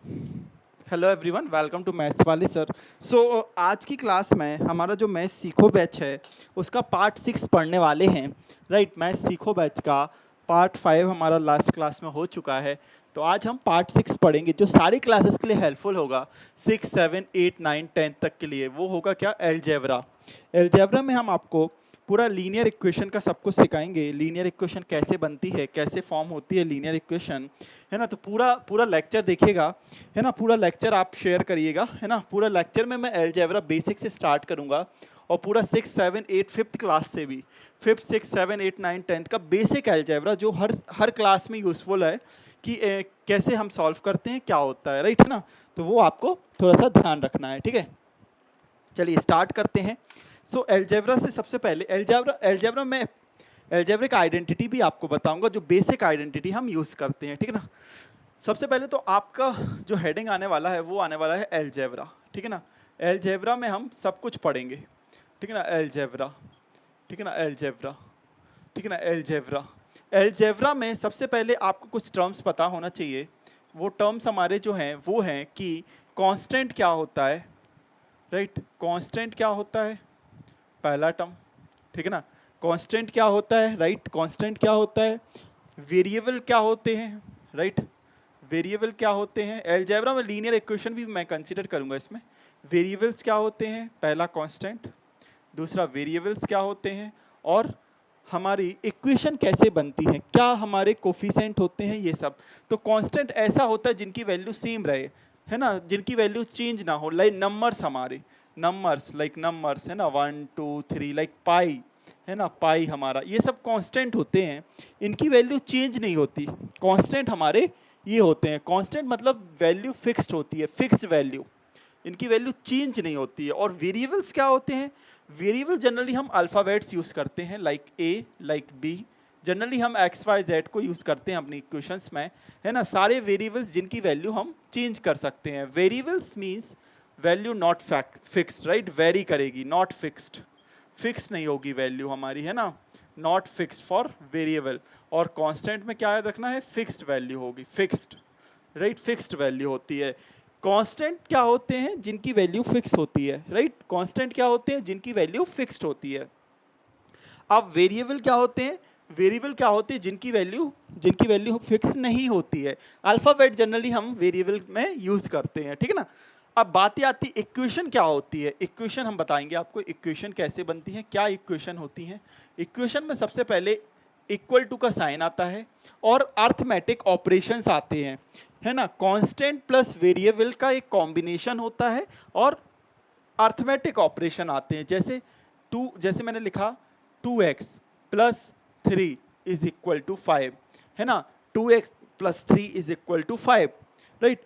Hello everyone, welcome to maths वाले sir. आज की क्लास में हमारा जो मैथ्स सीखो बैच है उसका पार्ट 6 पढ़ने वाले हैं। राइट, मैथ्स सीखो बैच का पार्ट 5 हमारा लास्ट क्लास में हो चुका है। तो आज हम पार्ट 6 पढ़ेंगे जो सारी क्लासेस के लिए हेल्पफुल होगा। 6, 7, 8, 9, 10 तक के लिए वो होगा क्या, अलजेब्रा। अलजेब्रा में हम आपको पूरा लीनियर इक्वेशन का सब कुछ सिखाएंगे। लीनियर इक्वेशन कैसे बनती है, कैसे फॉर्म होती है लीनियर इक्वेशन, है ना। तो पूरा पूरा लेक्चर देखिएगा, है ना। पूरा लेक्चर आप शेयर करिएगा, है ना। पूरा लेक्चर में मैं अलजेब्रा बेसिक से स्टार्ट करूंगा और पूरा 6, 7, 8 फिफ्थ क्लास से भी, 5th, 6, 7, 8, 9, 10 का बेसिक अलजेब्रा जो हर हर क्लास में यूजफुल है कि कैसे हम सॉल्व करते हैं, क्या होता है, राइट, है ना। तो वो आपको थोड़ा सा ध्यान रखना है, ठीक है। चलिए स्टार्ट करते हैं। सो अलजेब्रा से सबसे पहले अलजेब्रा में अलजेब्रिक आइडेंटिटी भी आपको बताऊंगा, जो बेसिक आइडेंटिटी हम यूज करते हैं, ठीक है ना। सबसे पहले तो आपका जो हेडिंग आने वाला है वो आने वाला है अलजेब्रा, ठीक है ना। अलजेब्रा में हम सब कुछ पढ़ेंगे, ठीक है ना। अलजेब्रा, ठीक है ना। अलजेब्रा, ठीक है ना। अलजेब्रा, अलजेब्रा में सबसे पहले आपको कुछ टर्म्स पता होना चाहिए। वो टर्म्स हमारे जो हैं वो हैं कि कांस्टेंट क्या होता है, राइट। कांस्टेंट क्या होता है, पहला टर्म, ठीक है ना। कांस्टेंट क्या होता है, राइट। कांस्टेंट क्या होता है। वेरिएबल क्या होते हैं, राइट। वेरिएबल क्या होते हैं। अलजेब्रा में लीनियर इक्वेशन भी मैं कंसीडर करूंगा इसमें। वेरिएबल्स क्या होते हैं, पहला कांस्टेंट, दूसरा वेरिएबल्स क्या होते हैं, और हमारी इक्वेशन कैसे बनती है, क्या हमारे कोफिशिएंट होते हैं, ये सब। तो कांस्टेंट ऐसा होता है जिनकी वैल्यू सेम रहे, है ना, जिनकी वैल्यू चेंज ना हो। लाइक नंबर्स, हमारे नंबर्स, लाइक नंबर्स, है ना, 1, 2, 3, लाइक पाई, है ना, पाई हमारा, ये सब कांस्टेंट होते हैं। इनकी वैल्यू चेंज नहीं होती। कांस्टेंट हमारे ये होते हैं। कांस्टेंट मतलब वैल्यू फिक्स्ड होती है, फिक्स्ड वैल्यू, इनकी वैल्यू चेंज नहीं होती है। और वेरिएबल्स क्या होते हैं। वेरिएबल जनरली हम अल्फ़ाबेट्स यूज़ करते हैं, like A, like B. Generally हम एक्स, वाई, जेड को यूज़ करते हैं अपनी इक्वेशंस में, है ना। सारे वेरिएबल्स जिनकी वैल्यू हम चेंज कर सकते हैं। Variables means value not fixed, right. Very करेगी, नॉट फिक्स्ड, फिक्स नहीं होगी वैल्यू हमारी, है ना। Not fixed for variable. और कांस्टेंट में क्या याद रखना है, फिक्स्ड वैल्यू होगी, फिक्स्ड, राइट। फिक्स्ड वैल्यू होती है। कांस्टेंट क्या होते हैं, जिनकी वैल्यू फिक्स होती है, राइट। कांस्टेंट क्या होते हैं, जिनकी वैल्यू फिक्स्ड होती है। अब वेरिएबल क्या होते हैं, वेरिएबल क्या होते हैं जिनकी वैल्यू फिक्स नहीं होती है। अल्फाबेट जनरली हम वेरिएबल में यूज करते हैं, ठीक है ना। अब बात आती है इक्वेशन क्या होती है। इक्वेशन हम बताएंगे आपको, इक्वेशन कैसे बनती है, क्या इक्वेशन होती है। इक्वेशन में सबसे पहले इक्वल टू का साइन आता है और अर्थमेटिक ऑपरेशंस आते हैं, है ना। कांस्टेंट प्लस वेरिएबल का एक कॉम्बिनेशन होता है और अर्थमेटिक ऑपरेशन आते हैं। जैसे मैंने लिखा 2x plus 3 is equal to 5, है ना। 2x plus 3 is equal to 5, right.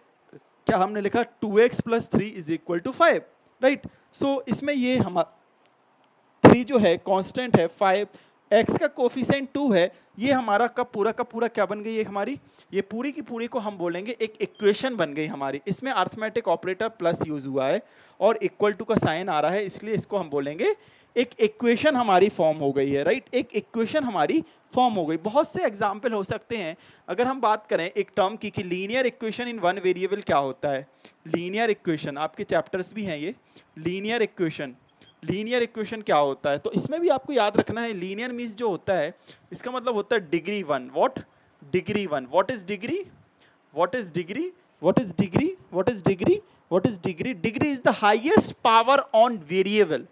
क्या हमने लिखा 2x plus 3 is equal to 5, right. So इसमें ये हमारा 3 जो है कांस्टेंट है, 5 x का कोफिशिएंट 2 है। ये हमारा का पूरा क्या बन गई है हमारी, ये पूरी की पूरी को हम बोलेंगे एक इक्वेशन बन गई हमारी। इसमें अर्थमेटिक ऑपरेटर प्लस यूज हुआ है और इक्वल टू का साइन आ रहा है, इसलिए इसको हम बोलेंगे एक इक्वेशन हमारी फॉर्म हो गई है, राइट। एक इक्वेशन हमारी फॉर्म हो गई। बहुत से एग्जाम्पल हो सकते हैं। अगर हम बात करें एक टर्म की कि linear equation in one variable क्या होता है। लीनियर इक्वेशन आपके चैप्टर्स भी हैं ये, लीनियर इक्वेशन। लीनियर इक्वेशन क्या होता है, तो इसमें भी आपको याद रखना है लीनियर मीन्स जो होता है इसका मतलब होता है degree one. What, degree one. What is degree, what is degree, what is degree, what is degree, what is degree. Degree is the highest power on variable.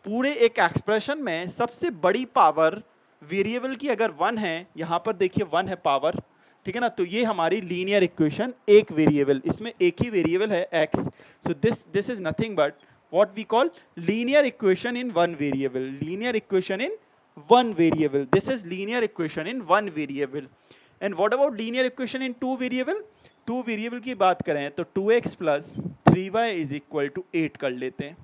पूरे एक एक्सप्रेशन में सबसे बड़ी पावर वेरिएबल की अगर 1 है, यहां पर देखिए 1 है पावर, ठीक है ना। तो ये हमारी लीनियर इक्वेशन, एक वेरिएबल, इसमें एक ही वेरिएबल है x। So this is nothing but what we call linear equation in one variable. Linear equation in one variable. This is linear equation in one variable. And what about linear equation in two variable? Two variable की बात करें तो 2x plus 3y is equal to 8 कर लेते हैं।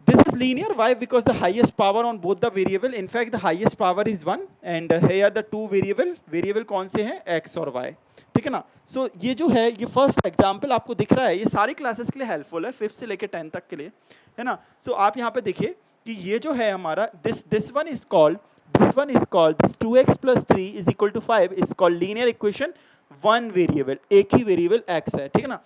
This is linear. Why? Because the highest power on both the variable. In fact, the highest power is 1 and here the two variable कौन से हैं, x और y, ठीक है ना। सो ये जो है, ये फर्स्ट एग्जांपल आपको दिख रहा है, ये सारी क्लासेस के लिए हेल्पफुल है, 5th से लेकर 10 तक के लिए, है ना। सो आप यहाँ पे देखिए कि ये जो है हमारा this one is called this 2x plus 3 is equal to 5 is called linear equation one variable, एक ही वेरिएबल x है, ठीक है ना।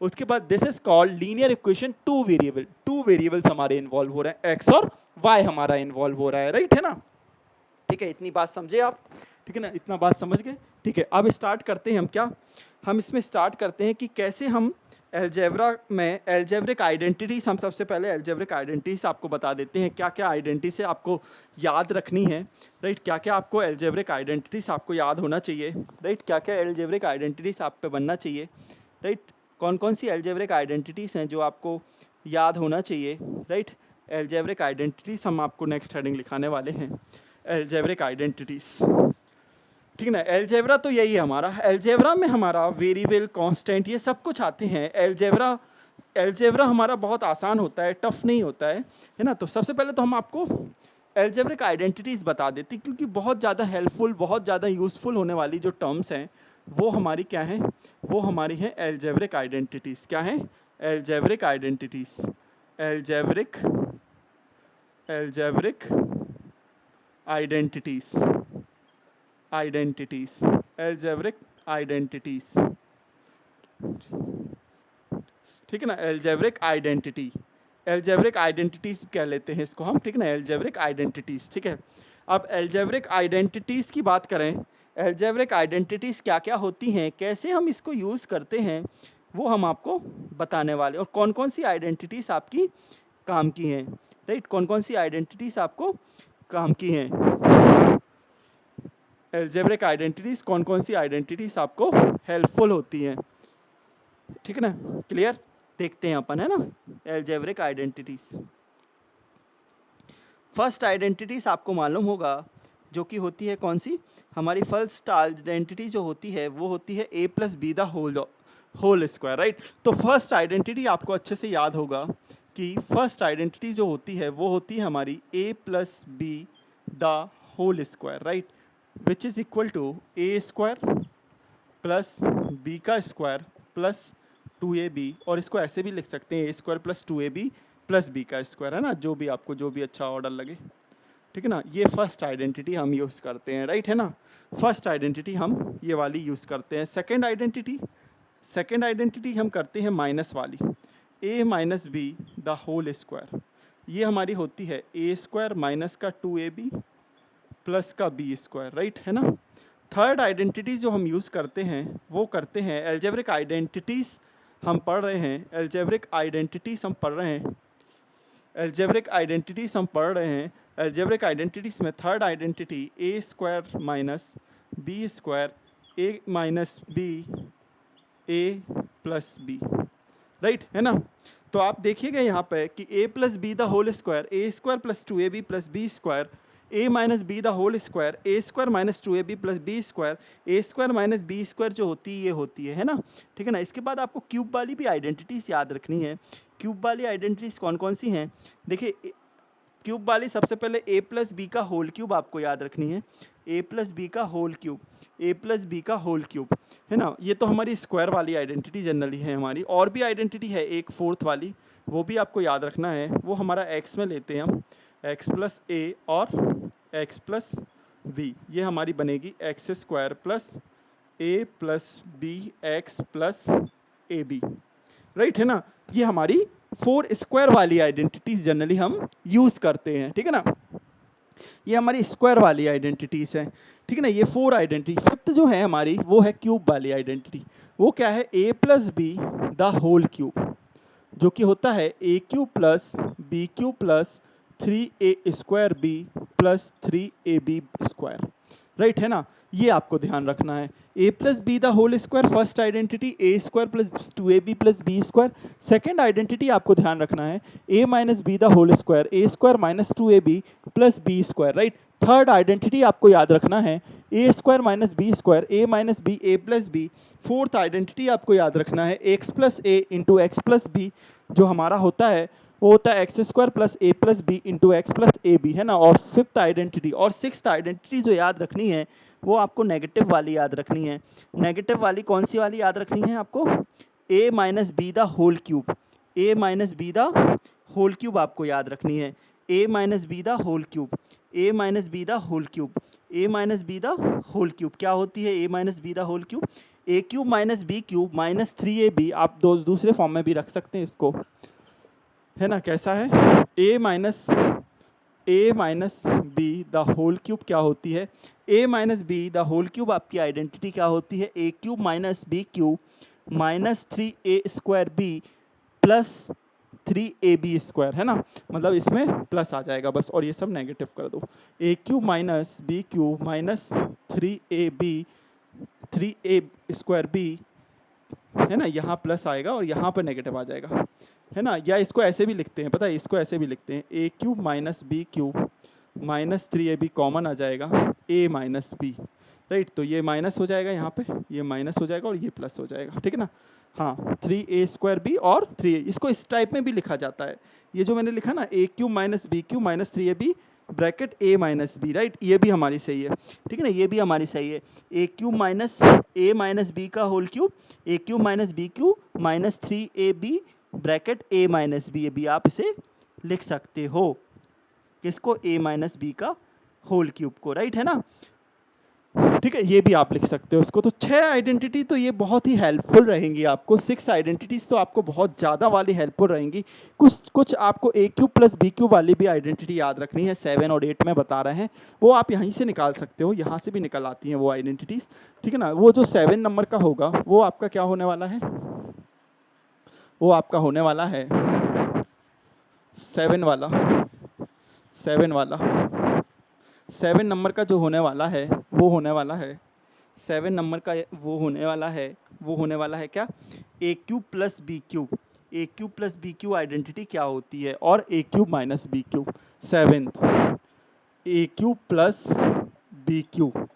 उसके बाद this is called linear equation two variable, two variables हमारे इन्वॉल्व हो रहे हैं, x और y हमारा इन्वॉल्व हो रहा है, राइट है ना। ठीक है, इतनी बात समझे आप, ठीक है ना, इतना बात समझ गए। ठीक है, अब स्टार्ट करते हैं हम क्या, हम इसमें स्टार्ट करते हैं कि कैसे हम एलजेब्रा में एलजेब्रिक आइडेंटिटीज, हम सबसे पहले एलजेब्रिक आइडेंटिटीज आपको बता देते हैं, क्या क्या आइडेंटिटी से आपको याद रखनी है, राइट, क्या क्या आपको एलजेब्रिक आइडेंटिटीज आपको याद होना चाहिए, राइट, क्या क्या एलजेब्रिक आइडेंटिटीज आप पे बनना चाहिए, राइट, कौन कौन सी एलजेब्रिक आइडेंटिटीज़ हैं जो आपको याद होना चाहिए, राइट। एलजेब्रिक आइडेंटिटीज़ हम आपको नेक्स्ट हेडिंग लिखाने वाले हैं, एलजेब्रिक आइडेंटिटीज़, ठीक है ना। एलजेब्रा तो यही है हमारा, एलजेब्रा में हमारा वेरिएबल कांस्टेंट ये सब कुछ आते हैं। एलजेब्रा एलजेब्रा हमारा बहुत आसान होता है, टफ नहीं होता है ना। तो सबसे पहले तो हम आपको एलजेब्रिक आइडेंटिटीज़ बता देते हैं, क्योंकि बहुत ज़्यादा हेल्पफुल, बहुत ज़्यादा यूज़फुल होने वाली जो टर्म्स हैं वो हमारी क्या हैं, वो हमारी हैं एलजेब्रिक आइडेंटिटीज़। क्या हैं? Algebraic identities, algebraic algebraic identities, identities, algebraic identities, ठीक है ना। एलजेब्रिक आइडेंटिटी, एलजेब्रिक आइडेंटिटीज़ कह लेते हैं इसको हम, ठीक है ना, एलजेब्रिक आइडेंटिटीज़, ठीक है। अब एलजेब्रिक आइडेंटिटीज़ की बात करें, एलजेब्रिक आइडेंटिटीज़ क्या क्या होती हैं, कैसे हम इसको यूज़ करते हैं, वो हम आपको बताने वाले, और कौन कौन सी आइडेंटिटीज़ आपकी काम की हैं, राइट, कौन कौन सी आइडेंटिटीज़ आपको काम की हैं। एलजेब्रिक आइडेंटिटीज़, कौन कौन सी आइडेंटिटीज़ आपको हेल्पफुल होती हैं, ठीक है ना, क्लियर। देखते हैं अपन, है ना, एलजेब्रिक आइडेंटिटीज़। फर्स्ट आइडेंटिटीज़ आपको मालूम होगा जो कि होती है कौन सी, हमारी फर्स्ट आइडेंटिटी जो होती है वो होती है a plus B the whole square, right. तो फर्स्ट आइडेंटिटी आपको अच्छे से याद होगा कि फर्स्ट आइडेंटिटी जो होती है वो होती है हमारी a plus B the whole square, right, which is equal to A square plus B का स्क्वायर प्लस 2ab, और इसको ऐसे भी लिख सकते हैं a square plus 2ab plus B का स्क्वायर, है ना, जो भी आपको जो भी अच्छा ऑर्डर लगे, ठीक है ना। ये फर्स्ट आइडेंटिटी हम यूज़ करते हैं, राइट, है ना, फर्स्ट आइडेंटिटी हम ये वाली यूज़ करते हैं। सेकंड आइडेंटिटी हम करते हैं माइनस वाली, a minus B the whole square, ये हमारी होती है a स्क्वायर माइनस का 2ab प्लस का बी स्क्वायर, राइट, है ना। थर्ड आइडेंटिटीज़ जो हम यूज़ करते हैं वो करते हैं एल्जेब्रिक आइडेंटिटीज़, हम पढ़ रहे हैं एल्जेब्रिक आइडेंटिटीज़, हम पढ़ रहे हैं एल्जेब्रिक आइडेंटिटीज़, हम पढ़ रहे हैं एल्जेब्रिक आइडेंटिटीज़ में third identity A square minus B square, A minus B A plus B, right, है ना। तो आप देखिएगा यहाँ पे कि a plus B the whole square, A square plus 2ab plus B square, a minus B the whole square, A square minus 2ab plus B square, A square minus B square जो होती है ये होती है ना, ठीक है ना। इसके बाद आपको क्यूब वाली भी आइडेंटिटीज़ याद रखनी है। क्यूब वाली आइडेंटिटीज़ कौन कौन सी हैं, देखिए क्यूब वाली सबसे पहले a प्लस बी का होल क्यूब आपको याद रखनी है, a प्लस बी का whole cube, a plus B का होल क्यूब, है ना। ये तो हमारी स्क्वायर वाली आइडेंटिटी जनरली है हमारी, और भी आइडेंटिटी है एक फोर्थ वाली, वो भी आपको याद रखना है, वो हमारा x में लेते हैं हम, x प्लस ए और x प्लस बी, ये हमारी बनेगी X square plus A plus B X plus A B, right, है ना। ये हमारी फोर स्क्वायर वाली आइडेंटिटीज जनरली हम यूज़ करते हैं, ठीक है ना, ये हमारी स्क्वायर वाली आइडेंटिटीज़ हैं, ठीक है ना। ये फोर आइडेंटिटी, फिफ्थ जो है हमारी वो है क्यूब वाली आइडेंटिटी, वो क्या है a plus B the whole cube, जो कि होता है a cube plus B cube plus 3a square b plus 3ab square, right, है ना। ये आपको ध्यान रखना है, a plus B the whole square first identity, a square plus 2ab plus B square. Second identity आपको ध्यान रखना है a minus B the whole square, a square minus 2ab plus B square, right. Third identity आपको याद रखना है a square minus B square, a minus B a plus B. Fourth identity आपको याद रखना है x plus A into X plus B, जो हमारा होता है वो होता है X square plus A plus B into X plus A B, है ना। और फिफ्थ आइडेंटिटी और सिक्स्थ आइडेंटिटी जो याद रखनी है वो आपको नेगेटिव वाली याद रखनी है। नेगेटिव वाली कौन सी वाली याद रखनी है आपको, a minus B the whole cube, a minus B the whole cube आपको याद रखनी है, a minus B the whole cube, a minus B the whole cube, a minus B the whole cube क्या होती है a minus B the whole cube, A cube minus B cube minus 3ab, आप दूसरे form में भी रख सकते हैं इसको, है ना। कैसा है, a minus B the whole cube क्या होती है, a minus B the whole cube आपकी आइडेंटिटी क्या होती है, a cube minus B cube minus 3a² b plus 3ab square, है ना। मतलब इसमें प्लस आ जाएगा बस, और ये सब नेगेटिव कर दो। a cube minus B cube minus 3a² b, है ना, यहाँ प्लस आएगा और यहाँ पर नेगेटिव आ जाएगा, है ना। या इसको ऐसे भी लिखते हैं, पता है, इसको ऐसे भी लिखते हैं, a cube minus B cube minus 3ab common आ जाएगा, a माइनस बी, राइट। तो ये माइनस हो जाएगा, यहाँ पे ये माइनस हो जाएगा और ये प्लस हो जाएगा, ठीक है ना। हाँ, 3a² b और 3a, इसको इस टाइप में भी लिखा जाता है। ये जो मैंने लिखा ना, a cube minus B cube minus 3ab bracket a minus B, right, ये भी हमारी सही है, ठीक है ना, ये भी हमारी सही है। a cube minus a minus b का whole cube, a cube minus B cube minus 3ab bracket a minus b, ये भी आप इसे लिख सकते हो, किसको, a माइनस बी का होल क्यूब को, राइट, है ना। ठीक है, ये भी आप लिख सकते हो उसको। तो 6 आइडेंटिटी तो ये बहुत ही हेल्पफुल रहेंगी आपको, 6 आइडेंटिटीज तो आपको बहुत ज़्यादा वाली हेल्पफुल रहेंगी। कुछ आपको a cube plus B cube वाली भी आइडेंटिटी याद रखनी है, 7 और 8 में बता रहे हैं, वो आप यहीं से निकाल सकते हो, यहाँ से भी निकल आती हैं वो आइडेंटिटीज़, ठीक है ना। वो जो 7 नंबर का होगा वो आपका क्या होने वाला है, वो आपका होने वाला है 7 वाला, 7 नंबर का जो होने वाला है वो होने वाला है 7 नंबर का, वो होने वाला है क्या, a cube plus B cube, a cube plus B cube identity क्या होती है, और a cube minus B cube, 7th a cube plus B cube.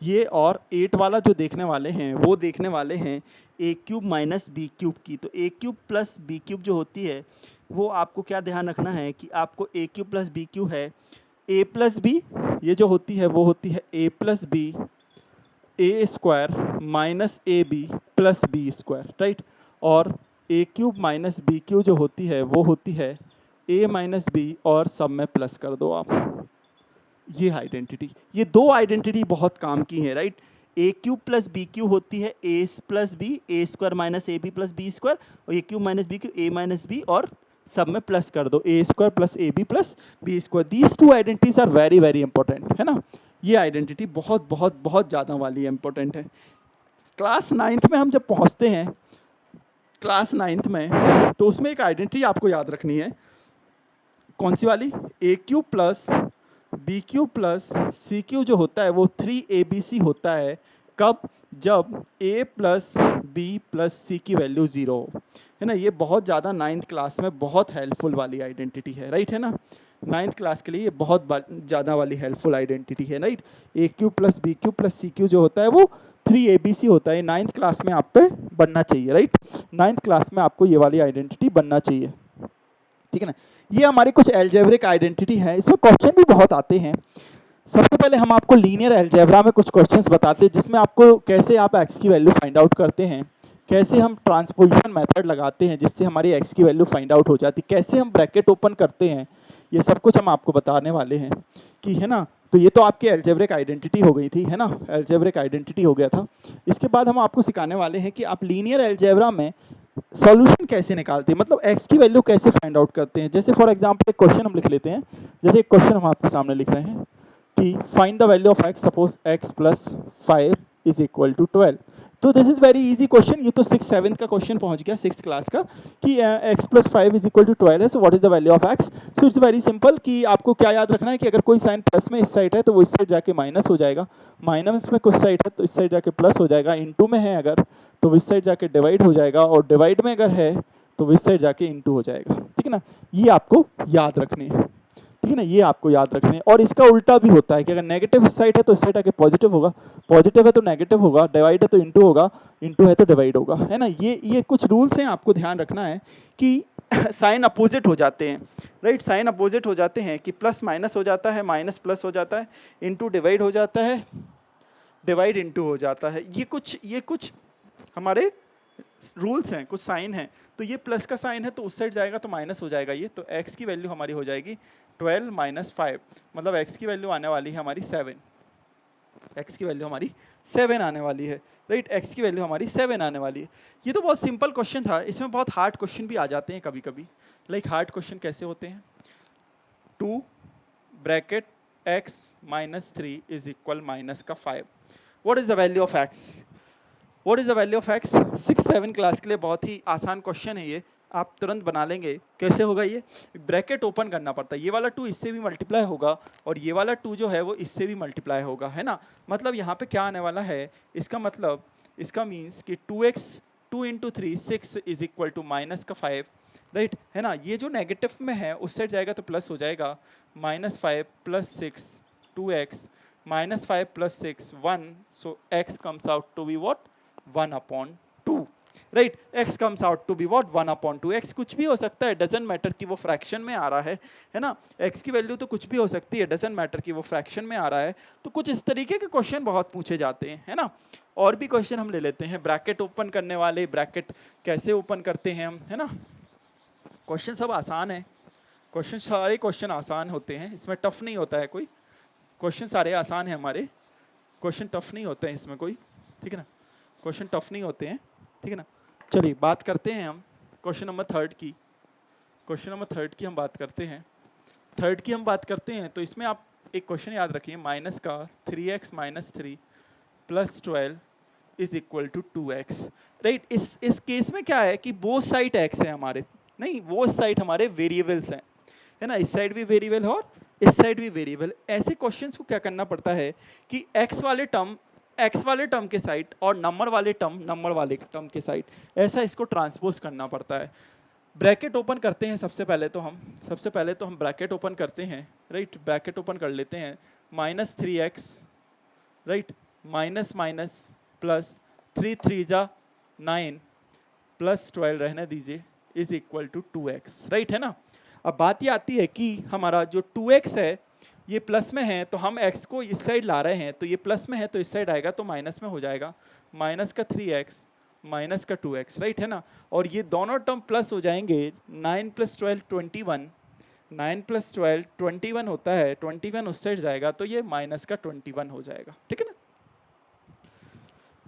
ये और 8 वाला जो देखने वाले हैं वो देखने वाले हैं a cube minus B cube की। तो a cube plus B cube जो होती है वो आपको क्या ध्यान रखना है कि आपको a cube plus B cube है a प्लस बी, ये जो होती है वो होती है a plus b a square minus a b plus B square, right. और a cube minus B cube जो होती है वो होती है a माइनस बी और सब में प्लस कर दो आप, ये आइडेंटिटी, ये 2 आइडेंटिटी बहुत काम की है, right. a cube plus B cube होती है a plus b a square minus a b plus B square, और a cube minus B cube a minus b और सब में प्लस कर दो a square plus A b plus B square. These 2 identities are very very important, है ना। ये identity बहुत बहुत बहुत ज़्यादा वाली इंपॉर्टेंट है। क्लास 9th में हम जब पहुँचते हैं, क्लास 9th में, तो उसमें एक आइडेंटिटी आपको याद रखनी है, कौन सी वाली, a cube plus B cube plus c cube जो होता है वो 3abc होता है, कब, जब a प्लस बी प्लस सी की वैल्यू 0 हो, है ना। ये बहुत ज़्यादा 9th क्लास में बहुत हेल्पफुल वाली आइडेंटिटी है, राइट, है ना। 9th क्लास के लिए ये बहुत ज़्यादा वाली हेल्पफुल आइडेंटिटी है, right. a cube plus B cube plus c cube जो होता है वो 3abc होता है, 9th क्लास में आप पे बनना चाहिए, राइट। 9th क्लास में आपको ये वाली आइडेंटिटी बनना चाहिए, ठीक है ना। ये हमारी कुछ एल्जेब्रिक आइडेंटिटी है, इसमें क्वेश्चन भी बहुत आते हैं। सबसे पहले हम आपको लीनियर अलजेब्रा में कुछ क्वेश्चंस बताते हैं, जिसमें आपको कैसे आप x की वैल्यू फाइंड आउट करते हैं, कैसे हम ट्रांसपोजिशन मेथड लगाते हैं जिससे हमारी x की वैल्यू फाइंड आउट हो जाती, कैसे हम ब्रैकेट ओपन करते हैं, ये सब कुछ हम आपको बताने वाले हैं, कि है ना। तो ये तो आपकी एल्जेब्रिक आइडेंटिटी हो गई थी, है ना, एल्जेब्रिक आइडेंटिटी हो गया था। इसके बाद हम आपको सिखाने वाले हैं कि आप लीनियर अलजेब्रा में सॉल्यूशन कैसे निकालते हैं, मतलब x की वैल्यू कैसे फाइंड आउट करते हैं। जैसे फॉर एग्जांपल एक क्वेश्चन हम लिख लेते हैं, जैसे एक क्वेश्चन हम आपके सामने लिख रहे हैं कि find the value of x, suppose x plus 5 is equal to 12। तो this is very easy question, ये तो 6-7 का क्वेश्चन पहुंच गया, 6th क्लास का, कि x plus 5 is equal to 12 है, so what is the value of x। So it's very simple कि आपको क्या याद रखना है कि अगर कोई साइन प्लस में इस साइड है तो वो इस साइड जाके माइनस हो जाएगा, माइनस में कुछ साइड है तो इस साइड जाके प्लस हो जाएगा, इनटू में है अगर तो इस साइड जाके डिवाइड हो जाएगा, और डिवाइड में अगर है तो इस साइड जाके इनटू हो जाएगा, ठीक है ना। ये आपको याद रखने हैं, ठीक है ना, ये आपको याद रखने हैं। और इसका उल्टा भी होता है कि अगर नेगेटिव इस साइड है तो इस साइड आके पॉजिटिव होगा, पॉजिटिव है तो नेगेटिव होगा, डिवाइड है तो इनटू होगा, इनटू है तो डिवाइड होगा, है ना। ये कुछ रूल्स हैं, आपको ध्यान रखना है कि साइन अपोजिट हो जाते हैं, राइट, साइन अपोजिट हो जाते हैं कि प्लस माइनस हो जाता है, माइनस प्लस हो जाता है, इनटू डिवाइड हो जाता है, डिवाइड इनटू हो जाता है। ये कुछ हमारे रूल्स हैं, कुछ साइन हैं। तो ये प्लस का साइन है तो उस साइड जाएगा तो माइनस हो जाएगा, ये तो x की वैल्यू हमारी हो जाएगी 12 माइनस 5, मतलब x की वैल्यू आने वाली है हमारी 7, x की वैल्यू हमारी 7 आने वाली है, राइट। x की वैल्यू हमारी 7 आने वाली है। ये तो बहुत सिंपल क्वेश्चन था, इसमें बहुत हार्ड क्वेश्चन भी आ जाते हैं कभी कभी। लाइक हार्ड क्वेश्चन कैसे होते हैं, 2 bracket x minus 3 is equal minus का 5, what is the value of x, what is the value of x। 6-7 class के लिए बहुत ही आसान क्वेश्चन है ये, आप तुरंत बना लेंगे। कैसे होगा ये, ब्रैकेट ओपन करना पड़ता है, ये वाला 2 इससे भी मल्टीप्लाई होगा और ये वाला 2 जो है वो इससे भी मल्टीप्लाई होगा, है ना। मतलब यहाँ पे क्या आने वाला है, इसका मतलब, इसका मीन्स कि 2x 2 into 3 6 is equal to minus का 5, राइट, है ना। ये जो नेगेटिव में है उस साइड जाएगा तो प्लस हो जाएगा, -5 + 6 2x -5 + 6 1, so x comes out to be what, 1/2, right. x comes out to be what, 1/2। x कुछ भी हो सकता है, डजंट मैटर कि वो फ्रैक्शन में आ रहा है ना। x की वैल्यू तो कुछ भी हो सकती है, डजंट मैटर कि वो फ्रैक्शन में आ रहा है। तो कुछ इस तरीके के क्वेश्चन बहुत पूछे जाते हैं, है ना। और भी क्वेश्चन हम ले लेते हैं, ब्रैकेट ओपन करने वाले, ब्रैकेट कैसे ओपन करते हैं हम, है ना। क्वेश्चन सब आसान है, क्वेश्चन सारे क्वेश्चन आसान होते हैं, इसमें टफ नहीं होता है कोई, क्वेश्चन सारे आसान हैं हमारे, क्वेश्चन टफ नहीं होते हैं इसमें कोई, ठीक है ना, क्वेश्चन टफ नहीं होते हैं, ठीक है ना। चलिए बात करते हैं हम क्वेश्चन नंबर 3 की, क्वेश्चन नंबर 3 की हम बात करते हैं, 3 की हम बात करते हैं। तो इसमें आप एक क्वेश्चन याद रखिए, माइनस का 3x - 3 + 12 is equal to 2x, right. इस केस में क्या है कि बोथ साइड x है हमारे, नहीं वो साइड हमारे वेरिएबल्स हैं, है ना। इस साइड भी वेरिएबल है और इस साइड भी वेरिएबल। ऐसे क्वेश्चंस को क्या करना पड़ता है कि x वाले टर्म के साइड और नंबर वाले टर्म के साइड, ऐसा इसको ट्रांसपोज करना पड़ता है। ब्रैकेट ओपन करते हैं सबसे पहले तो हम ब्रैकेट ओपन करते हैं, राइट। ब्रैकेट ओपन कर लेते हैं, -3x, right, minus minus plus 3 3 जा 9 + 12 रहने दीजिए is equal to 2x, right, है ना। अब बात ये आती है कि हमारा जो 2x है ये प्लस में है, तो हम x को इस साइड ला रहे हैं, तो ये प्लस में है तो इस साइड आएगा तो माइनस में हो जाएगा, माइनस का 3x माइनस का 2x, राइट, है ना। और ये दोनों टर्म प्लस हो जाएंगे, 9 + 12 21, 9 + 12 21 होता है, 21 उस साइड जाएगा तो ये माइनस का 21 हो जाएगा, ठीक है ना।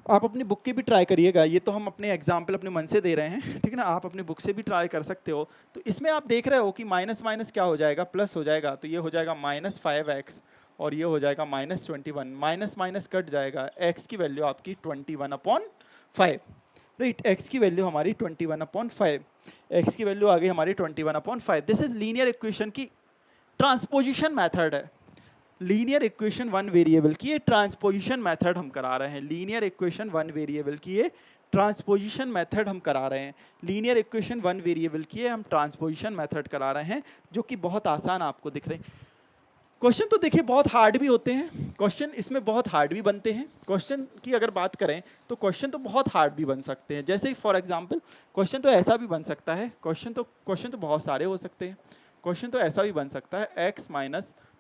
आप अपनी बुक की भी ट्राई करिएगा, ये तो हम अपने एग्जाम्पल अपने मन से दे रहे हैं, ठीक है ना। आप अपनी बुक से भी ट्राई कर सकते हो। तो इसमें आप देख रहे हो कि माइनस माइनस क्या हो जाएगा, प्लस हो जाएगा, तो ये हो जाएगा -5x और ये हो जाएगा -21, माइनस माइनस कट जाएगा, x की वैल्यू आपकी 21/5, राइट। x की वैल्यू हमारी 21/5, x की वैल्यू आ गई हमारी 21/5। दिस इज लीनियर इक्वेशन की ट्रांसपोजिशन मेथड है, लीनियर इक्वेशन 1 वेरिएबल की ये ट्रांसपोजिशन मेथड हम करा रहे हैं, लीनियर इक्वेशन 1 वेरिएबल की ये ट्रांसपोजिशन मेथड हम करा रहे हैं, लीनियर इक्वेशन 1 वेरिएबल की हम ट्रांसपोजिशन मेथड करा रहे हैं, जो कि बहुत आसान आपको दिख रहे हैं। क्वेश्चन तो देखिए बहुत हार्ड भी होते हैं, क्वेश्चन इसमें बहुत हार्ड भी बनते हैं। क्वेश्चन की अगर बात करें तो क्वेश्चन तो बहुत हार्ड भी बन सकते हैं, जैसे फॉर एग्जांपल क्वेश्चन तो ऐसा भी बन सकता है, क्वेश्चन तो बहुत सारे हो सकते हैं। क्वेश्चन तो ऐसा भी बन सकता है, x -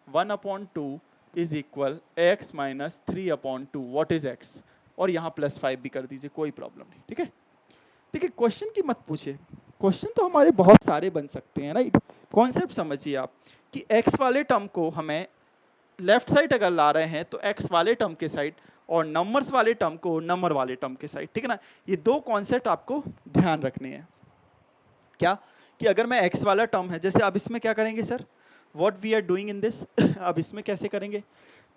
1/2 is equal x - 3/2, what is x, और यहाँ +5 भी कर दीजिए, कोई प्रॉब्लम नहीं, ठीक है। देखिए क्वेश्चन की मत पूछिए, क्वेश्चन तो हमारे बहुत सारे बन सकते हैं, राइट। कॉन्सेप्ट समझिए आप कि x वाले टर्म को हमें लेफ्ट साइड अगर ला रहे हैं तो x वाले टर्म के साइड और नंबर्स वाले टर्म को नंबर वाले टर्म के साइड, ठीक है ना। ये दो कॉन्सेप्ट आपको ध्यान रखने हैं। क्या कि अगर मैं x वाला टर्म है, जैसे अब इसमें क्या करेंगे sir, what we are doing in this, अब इसमें कैसे करेंगे,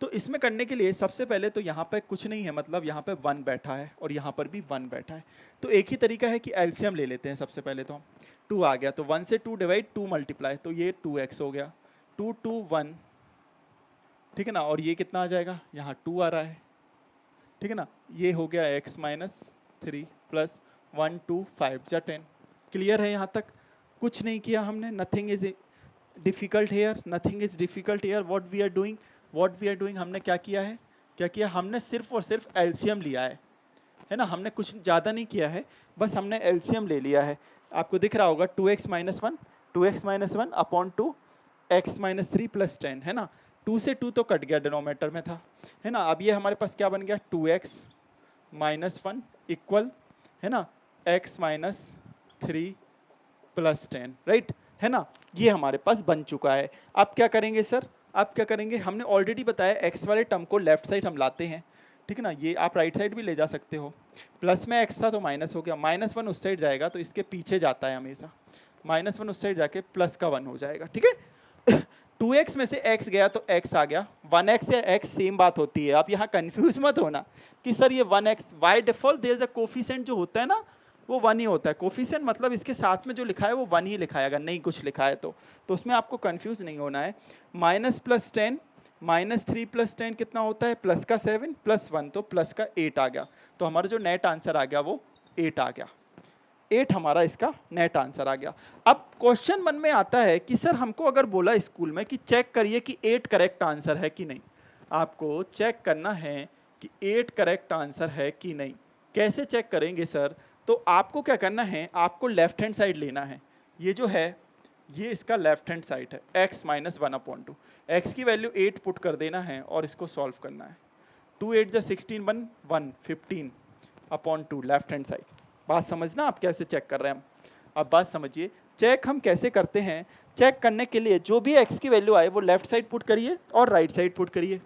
तो इसमें करने के लिए सबसे पहले तो यहाँ पे कुछ नहीं है, मतलब यहाँ पे 1 बैठा है और यहाँ पर भी 1 बैठा है, तो एक ही तरीका है कि एलसीएम ले लेते हैं। सबसे पहले तो हम 2 आ गया तो 1 से 2 डिवाइड 2 मल्टीप्लाई, तो ये 2x हो गया, 2 2 1, ठीक है ना। और ये कितना आ जाएगा, यहाँ 2 आ रहा है, ठीक है ना। ये हो गया x - 3 + 1 2 5 जा 10, क्लियर है यहाँ तक, कुछ नहीं किया हमने, nothing is difficult here, nothing is difficult here. What we are doing हमने क्या किया है, क्या किया हमने, सिर्फ और सिर्फ एलसीएम लिया है ना। हमने कुछ ज़्यादा नहीं किया है, बस हमने एलसीएम ले लिया है। आपको दिख रहा होगा 2x - 1 2x - 1/2 x - 3 + 10, है ना। 2 से 2 तो कट गया, डिनोमिनेटर में था, है ना। अब ये हमारे पास क्या बन गया, 2x - 1 इक्वल, है ना, x - 3 + 10, राइट, है ना। ये हमारे पास बन चुका है। अब क्या करेंगे सर, आप क्या करेंगे, हमने ऑलरेडी बताया एक्स वाले टर्म को लेफ्ट साइड हम लाते हैं, ठीक है ना, ये आप राइट साइड भी ले जा सकते हो। प्लस में एक्स था तो माइनस हो गया, -1 उस साइड जाएगा तो इसके पीछे जाता है हमेशा, -1 उस साइड जाके +1 हो जाएगा, ठीक है। 2x में से x गया तो x आ गया, 1x या x सेम बात होती है, आप यहाँ कंफ्यूज मत होना कि सर ये 1x by default there is a coefficient जो होता है ना वो 1 ही होता है। कोफिशिएंट मतलब इसके साथ में जो लिखा है वो 1 ही लिखा है, अगर नहीं कुछ लिखा है तो उसमें आपको कंफ्यूज नहीं होना है। -+10 -3 + 10 कितना होता है, प्लस का 7 + 1 तो प्लस का 8 आ गया, तो हमारा जो नेट आंसर आ गया वो 8 आ गया, 8 हमारा इसका नेट आंसर आ गया। अब क्वेश्चन मन में आता है कि सर हमको अगर बोला स्कूल में कि चेक करिए कि 8 करेक्ट आंसर है कि नहीं, आपको चेक करना है कि 8 करेक्ट आंसर है कि नहीं। कैसे चेक करेंगे सर, तो आपको क्या करना है, आपको लेफ्ट हैंड साइड लेना है, ये जो है ये इसका लेफ्ट हैंड साइड है, x - 1/2, x की वैल्यू 8 पुट कर देना है और इसको सॉल्व करना है। 2 8 जा 16 1 1 15/2 लेफ्ट हैंड साइड। बात समझना आप कैसे चेक कर रहे हैं हम। अब बात समझिए चेक हम कैसे करते हैं। चेक करने के लिए जो भी x की वैल्यू आए वो लेफ्ट साइड पुट करिए और राइट साइड पुट करिए।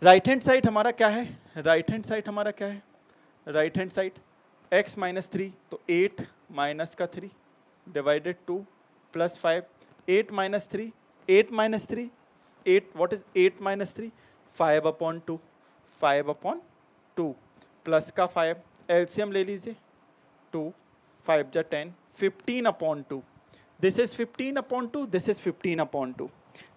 राइट हैंड साइड हमारा क्या है, राइट हैंड साइड हमारा क्या है, राइट हैंड साइड x - 3 तो 8 माइनस का 3 डिवाइडेड 2 + 5, 8 - 3 8 - 3 8, व्हाट इज 8 - 3 5/2 5/2 प्लस का 5, एलसीएम ले लीजिए 2 5 जा 10 15/2, दिस इज 15/2, दिस इज 15/2।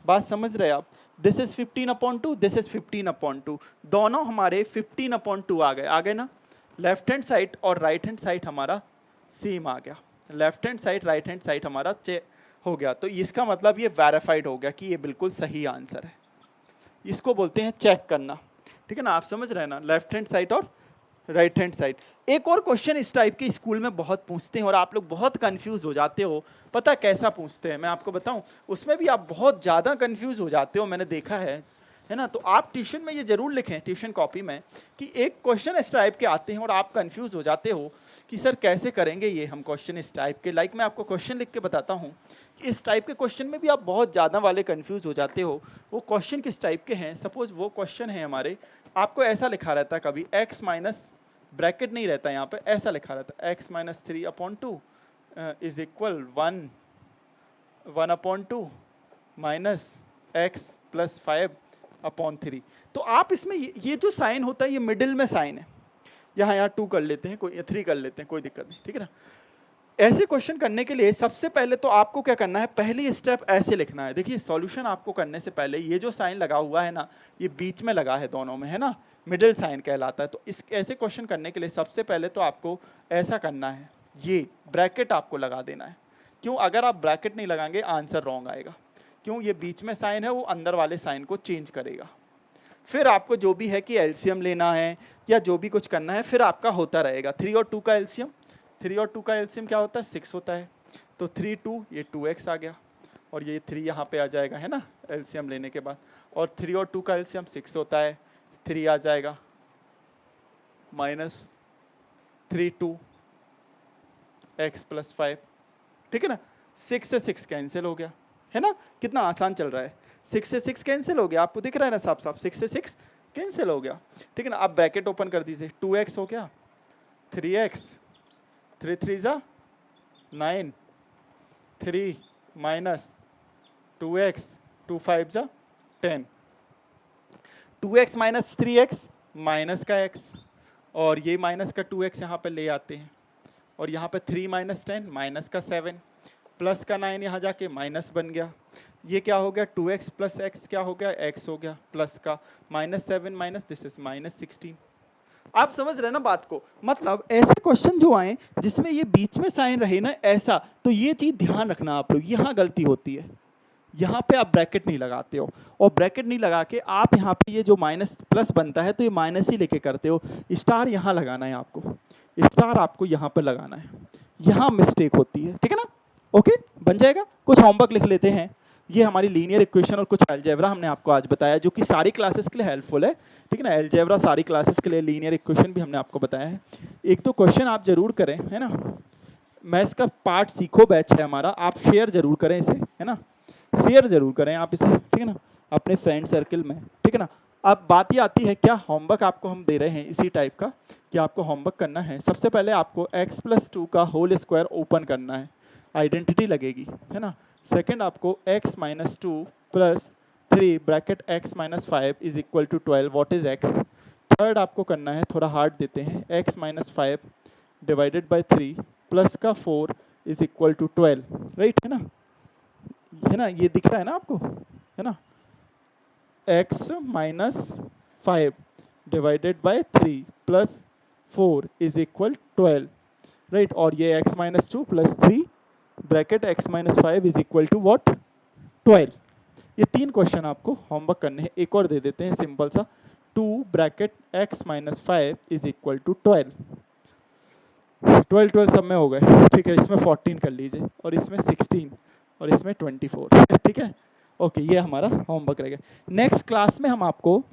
बात समझ रहे आप, दिस इज 15/2, दिस इज 15/2, दोनों हमारे 15/2 आ गए ना। लेफ्ट हैंड साइड और राइट हैंड साइड हमारा सेम आ गया, left hand side right hand side हमारा हो गया, तो इसका मतलब ये वेरीफाइड हो गया कि ये बिल्कुल सही आंसर है। इसको बोलते हैं चेक करना, ठीक है ना, आप समझ रहे हैं ना, लेफ्ट हैंड साइड और राइट हैंड साइड। एक और क्वेश्चन इस टाइप के स्कूल में बहुत पूछते हैं और आप लोग बहुत कंफ्यूज हो जाते हो। पता कैसा पूछते हैं मैं आपको बताऊं, उसमें भी आप बहुत ज़्यादा कंफ्यूज हो जाते हो, मैंने देखा है ना। तो आप ट्यूशन में ये जरूर लिखें, ट्यूशन कॉपी में, कि एक क्वेश्चन इस टाइप के आते हैं और आप कंफ्यूज हो जाते हो कि सर कैसे करेंगे ये हम क्वेश्चन इस टाइप के। लाइक मैं आपको क्वेश्चन लिख के बताता हूँ, इस टाइप के क्वेश्चन में भी आप बहुत ज़्यादा वाले कंफ्यूज हो जाते हो। वो क्वेश्चन किस टाइप के हैं, सपोज वो क्वेश्चन है हमारे, आपको ऐसा लिखा रहता है कभी x माइनस, ब्रैकेट नहीं रहता यहाँ पे, ऐसा लिखा रहता है x - 3/2 is equal 1/2 minus x + 5/3। तो आप इसमें ये जो साइन होता है ये मिडिल में साइन है, यहाँ 2 कर लेते हैं, कोई 3 कर लेते हैं, कोई दिक्कत नहीं, ठीक है ना। ऐसे क्वेश्चन करने के लिए सबसे पहले तो आपको क्या करना है, पहली स्टेप ऐसे लिखना है। देखिए सॉल्यूशन आपको करने से पहले ये जो साइन लगा हुआ है ना, ये बीच में लगा है दोनों में, है ना, मिडिल साइन कहलाता है। तो इस ऐसे क्वेश्चन करने के लिए सबसे पहले तो आपको ऐसा करना है, ये ब्रैकेट आपको लगा देना है। क्यों, अगर आप ब्रैकेट नहीं लगाएंगे आंसर रॉन्ग आएगा। क्यों, ये बीच में साइन है, वो अंदर वाले साइन को चेंज करेगा। फिर आपको जो भी है कि एलसीएम लेना है या जो भी कुछ करना है, फिर आपका होता रहेगा 3 और 2 का एलसीएम। 3 और 2 का एलसीएम क्या होता है, 6 होता है। तो 3 2 ये 2x आ गया और ये 3 यहाँ पे आ जाएगा, है ना, एलसीएम लेने के बाद। और 3 और 2 का एलसीएम 6 होता है, 3 आ जाएगा -3 2 x + 5, ठीक है ना। 6 से 6 कैंसिल हो गया, है ना, कितना आसान चल रहा है। 6 से 6 कैंसिल हो गया, आपको दिख रहा है ना साफ साफ, 6 से 6 कैंसिल हो गया, ठीक है ना। अब ब्रैकेट ओपन कर दीजिए, 2x हो गया, 3x 3 3 जा 9, 3 माइनस 2x 2 5 जा 10, 2x - 3x माइनस का x, और ये माइनस का 2x यहाँ पे ले आते हैं, और यहाँ पे 3 - 10 माइनस का 7 प्लस का 9 यहाँ जाके माइनस बन गया। ये क्या हो गया, 2x + x क्या हो गया, x हो गया, प्लस का -7 माइनस, दिस इज -16। आप समझ रहे हैं ना बात को, मतलब ऐसे क्वेश्चन जो आए जिसमें ये बीच में साइन रहे ना ऐसा, तो ये चीज ध्यान रखना आप लोग, यहाँ गलती होती है। यहाँ पे आप ब्रैकेट नहीं लगाते हो, और ब्रैकेट नहीं लगा के आप यहाँ पे ये जो माइनस प्लस बनता है तो ये माइनस ही लेके करते हो। स्टार यहाँ लगाना है आपको, स्टार आपको यहाँ पे लगाना है, यहाँ मिस्टेक होती है, ठीक है ना। ओके, बन जाएगा। कुछ होमवर्क लिख लेते हैं। ये हमारी लीनियर इक्वेशन और कुछ अलजेब्रा हमने आपको आज बताया, जो कि सारी क्लासेस के लिए हेल्पफुल है, ठीक है ना। अलजेब्रा सारी क्लासेस के लिए, लीनियर इक्वेशन भी हमने आपको बताया है। एक तो क्वेश्चन आप जरूर करें, है ना। मैथ्स का पार्ट सीखो बैच है हमारा, आप शेयर जरूर करें इसे, है ना। शेयर जरूर करें आप इसे, ठीक है ना, अपने फ्रेंड सर्कल में, ठीक है ना। अब बात ये आती है क्या होमवर्क आपको हम दे रहे हैं इसी टाइप का कि आपको होमवर्क करना है। सबसे पहले आपको x+2 का होल स्क्वायर ओपन करना है, आइडेंटिटी लगेगी, है ना। सेकंड आपको x-2 plus 3 bracket x-5 is equal to 12, what is x। Third आपको करना है, थोड़ा हार्ड देते हैं, x-5 डिवाइडेड बाय 3 प्लस का 4 इज इक्वल टू 12, राइट, है ना, ये दिख रहा है ना आपको, है ना। x-5 divided by 3 plus 4 is equal 12, right. और ये x-2 plus 3 bracket x-5 is equal to what, 12। ये 3 क्वेश्चन आपको होमवर्क करने हैं। एक और दे देते हैं सिंपल सा, 2 bracket x-5 is equal to 12, 12 सब में हो गए, ठीक है। इसमें 14 कर लीजिए और इसमें 16 और इसमें 24, ठीक है। ओके, ये हमारा होमवर्क रहेगा। नेक्स्ट क्लास में हम आपको,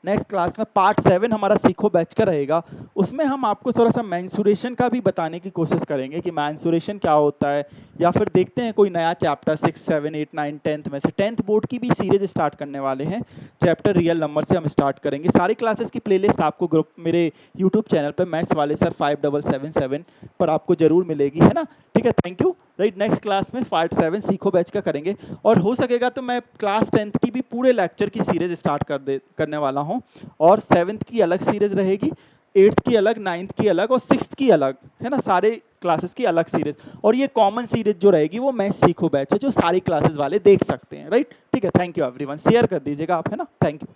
नेक्स्ट क्लास में पार्ट 7 हमारा सीखो बैच का रहेगा। उसमें हम आपको थोड़ा सा मेंसुरेशन का भी बताने की कोशिश करेंगे कि मेंसुरेशन क्या होता है, या फिर देखते हैं कोई नया चैप्टर 6, 7, 8, 9, 10th में से 10th बोर्ड की भी सीरीज स्टार्ट करने वाले हैं। चैप्टर रियल नंबर से हम स्टार्ट करेंगे। सारी क्लासेस की प्लेलिस्ट आपको ग्रुप मेरे यूट्यूब चैनल पर मैथ्स वाले सर 5777 पर आपको जरूर मिलेगी, है ना। ठीक है, thank you. Right, next class में पार्ट 7 सीखो बैच का करेंगे, और हो सकेगा तो मैं क्लास 10th की भी पूरे लेक्चर की सीरीज स्टार्ट करने वाला हूँ। और 7th की अलग सीरीज रहेगी, 8th की अलग, 9th की अलग और 6th की अलग, है ना, सारे क्लासेस की अलग सीरीज। और ये कॉमन सीरीज जो रहेगी वो मैं सीखो बैच है, जो सारी क्लासेस वाले देख सकते हैं, राइट। ठीक है, थैंक यू एवरीवन, शेयर कर दीजिएगा आप, है ना, थैंक यू।